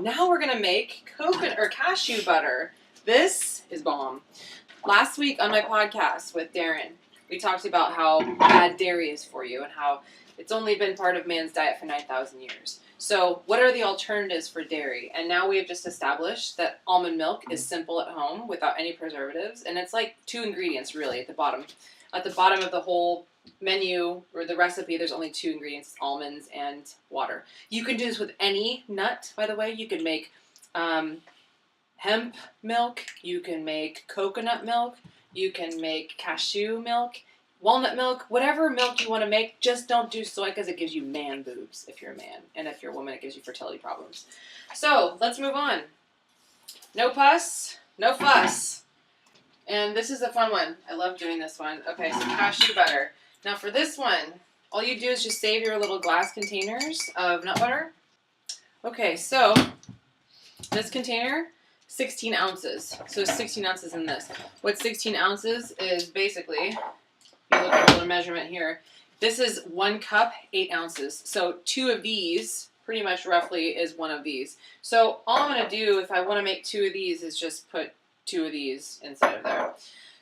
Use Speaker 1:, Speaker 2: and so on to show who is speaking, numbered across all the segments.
Speaker 1: Now we're gonna make coconut or cashew butter. This is bomb. Last week on my podcast with Darren, we talked about how bad dairy is for you and how it's only been part of man's diet for 9,000 years. So what are the alternatives for dairy? And now we have just established that almond milk is simple at home without any preservatives. And it's like 2 ingredients really at the bottom. At the bottom of the whole menu or the recipe, there's only 2 ingredients, almonds and water. You can do this with any nut, by the way. You can make hemp milk. You can make coconut milk. You can make cashew milk. Walnut milk, whatever milk you want to make, just don't do soy because it gives you man boobs if you're a man. And if you're a woman, it gives you fertility problems. So let's move on. No pus, no fuss. And this is a fun one. I love doing this one. Okay, so cashew butter. Now for this one, all you do is just save your little glass containers of nut butter. Okay, so this container, 16 ounces. So 16 ounces in this. What 16 ounces is basically... You look at a little measurement here. This is 1 cup, 8 ounces. So 2 of these, pretty much roughly, is 1 of these. So all I'm going to do, if I want to make 2 of these, is just put 2 of these inside of there.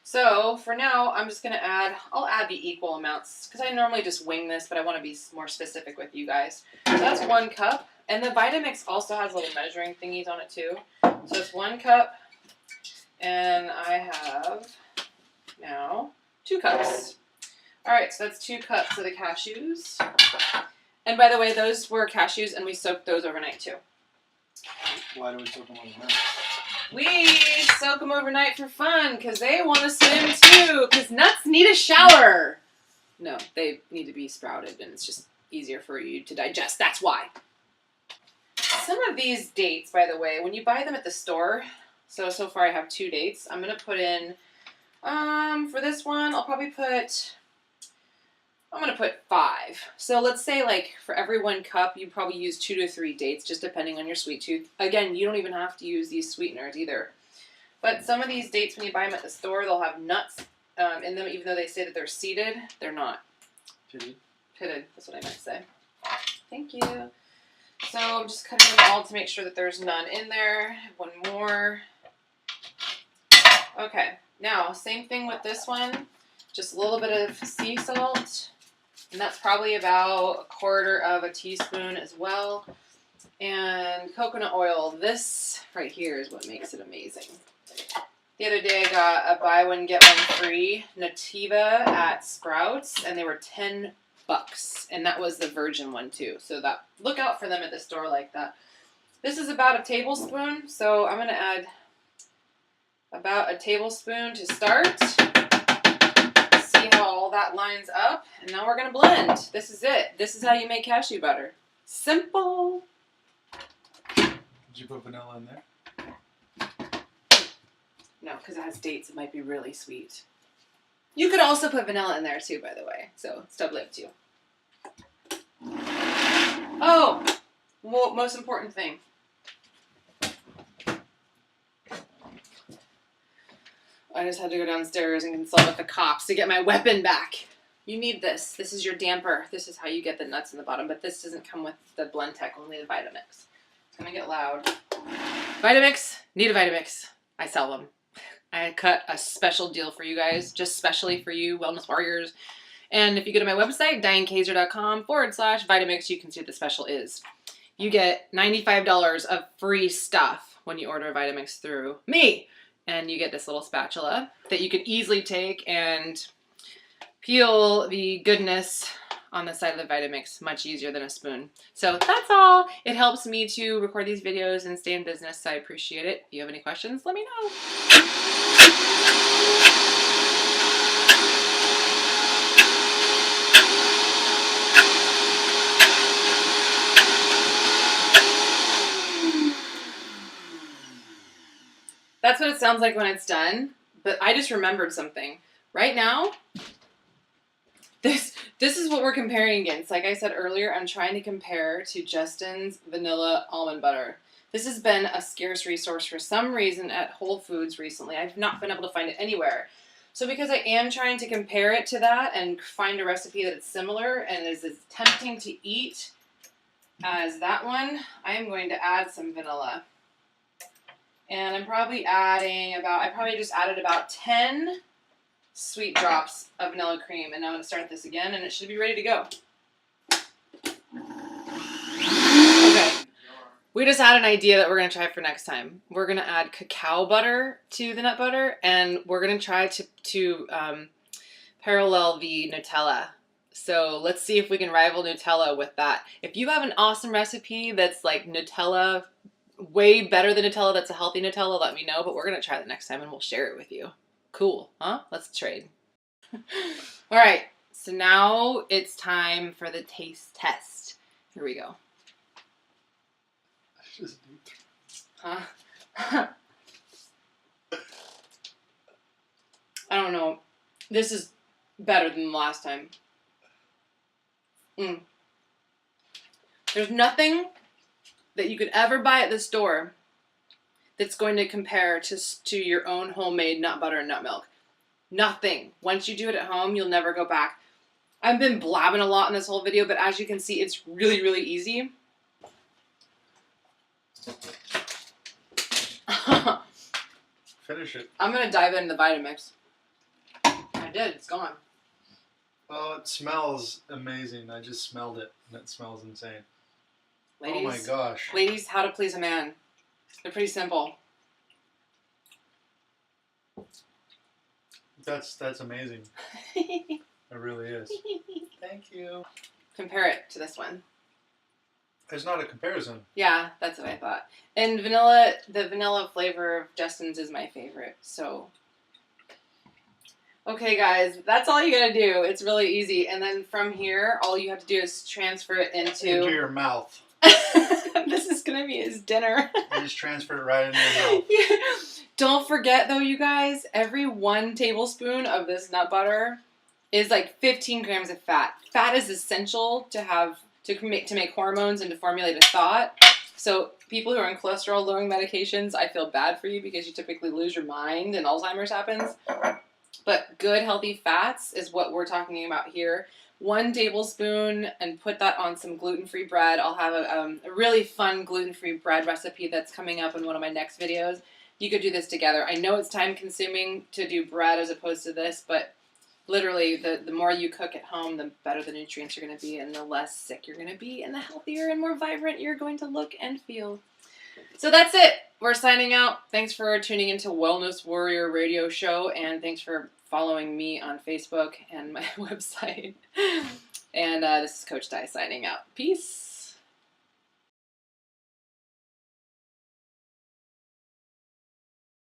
Speaker 1: So for now, I'm just going to I'll add the equal amounts, because I normally just wing this, but I want to be more specific with you guys. So that's 1 cup. And the Vitamix also has little measuring thingies on it too. So it's 1 cup, and I have now 2 cups. All right, so that's 2 cups of the cashews. And by the way, those were cashews, and we soaked those overnight too.
Speaker 2: Why do we soak them overnight?
Speaker 1: We soak them overnight for fun, because they want to swim too, because nuts need a shower. No, they need to be sprouted, and it's just easier for you to digest. That's why. Some of these dates, by the way, when you buy them at the store, so far I have 2 dates. I'm going to put in, for this one, I'm going to put 5. So let's say like for every 1 cup, you probably use 2 to 3 dates, just depending on your sweet tooth. Again, you don't even have to use these sweeteners either. But some of these dates, when you buy them at the store, they'll have nuts in them, even though they say that they're seeded. They're not.
Speaker 2: Pitted.
Speaker 1: Pitted, that's what I meant to say. Thank you. So I'm just cutting them all to make sure that there's none in there. 1 more. Okay, now same thing with this one. Just a little bit of sea salt. And that's probably about 1/4 teaspoon as well. And coconut oil. This right here is what makes it amazing. The other day I got a buy one get one free Nativa at Sprouts, and they were $10. And that was the virgin one too. So that look out for them at the store like that. This is about a tablespoon, so I'm going to add about a tablespoon to start. See how all that lines up, and now we're going to blend. This is it. This is how you make cashew butter. Simple.
Speaker 2: Did you put vanilla in there?
Speaker 1: No, because it has dates. It might be really sweet. You could also put vanilla in there too, by the way. So it's totally up to you. Oh, well, most important thing. I just had to go downstairs and consult with the cops to get my weapon back. You need this. This is your damper. This is how you get the nuts in the bottom, but this doesn't come with the Blend Tech, only the Vitamix. It's going to get loud. Vitamix. Need a Vitamix. I sell them. I cut a special deal for you guys, just specially for you wellness warriors. And if you go to my website, dianekazer.com/Vitamix, you can see what the special is. You get $95 of free stuff when you order a Vitamix through me. And you get this little spatula that you can easily take and peel the goodness on the side of the Vitamix much easier than a spoon. So that's all. It helps me to record these videos and stay in business, so I appreciate it. If you have any questions, let me know. That's what it sounds like when it's done, but I just remembered something. Right now, this is what we're comparing against. Like I said earlier, I'm trying to compare to Justin's vanilla almond butter. This has been a scarce resource for some reason at Whole Foods recently. I've not been able to find it anywhere. So because I am trying to compare it to that and find a recipe that is similar and is as tempting to eat as that one, I am going to add some vanilla. And I'm probably adding I probably just added about 10 sweet drops of vanilla cream. And now I'm going to start this again, and it should be ready to go. Okay. We just had an idea that we're going to try for next time. We're going to add cacao butter to the nut butter, and we're going to try to parallel the Nutella. So let's see if we can rival Nutella with that. If you have an awesome recipe that's like Nutella, way better than Nutella, that's a healthy Nutella, let me know. But we're going to try that next time, and we'll share it with you. Cool, huh? Let's trade. All right, so now it's time for the taste test. Here we go. Huh? I don't know. This is better than the last time. There's nothing that you could ever buy at the store that's going to compare to your own homemade nut butter and nut milk. Nothing. Once you do it at home, you'll never go back. I've been blabbing a lot in this whole video, but as you can see, it's really, really easy.
Speaker 2: Finish it.
Speaker 1: I'm going to dive into the Vitamix. I did. It's gone.
Speaker 2: Oh, it smells amazing. I just smelled it, and it smells insane.
Speaker 1: Ladies,
Speaker 2: oh my gosh.
Speaker 1: Ladies, how to please a man. They're pretty simple.
Speaker 2: That's amazing. It really is. Thank you.
Speaker 1: Compare it to this one.
Speaker 2: There's not a comparison.
Speaker 1: Yeah, that's what I thought. And vanilla, the vanilla flavor of Justin's is my favorite. So, okay, guys, that's all you gotta do. It's really easy. And then from here, all you have to do is transfer it into
Speaker 2: your mouth.
Speaker 1: This is gonna be his dinner.
Speaker 2: You just transfer it right into your mouth.
Speaker 1: Yeah. Don't forget, though, you guys, every 1 tablespoon of this nut butter is like 15 grams of fat. Fat is essential to make hormones and to formulate a thought. So people who are on cholesterol-lowering medications, I feel bad for you because you typically lose your mind and Alzheimer's happens. But good, healthy fats is what we're talking about here. 1 tablespoon, and put that on some gluten-free bread. I'll have a really fun gluten-free bread recipe that's coming up in one of my next videos. You could do this together. I know it's time-consuming to do bread as opposed to this, but literally, the more you cook at home, the better the nutrients are going to be, and the less sick you're going to be, and the healthier and more vibrant you're going to look and feel. So that's it. We're signing out. Thanks for tuning into Wellness Warrior Radio Show, and thanks for following me on Facebook and my website. And this is Coach Di signing out. Peace.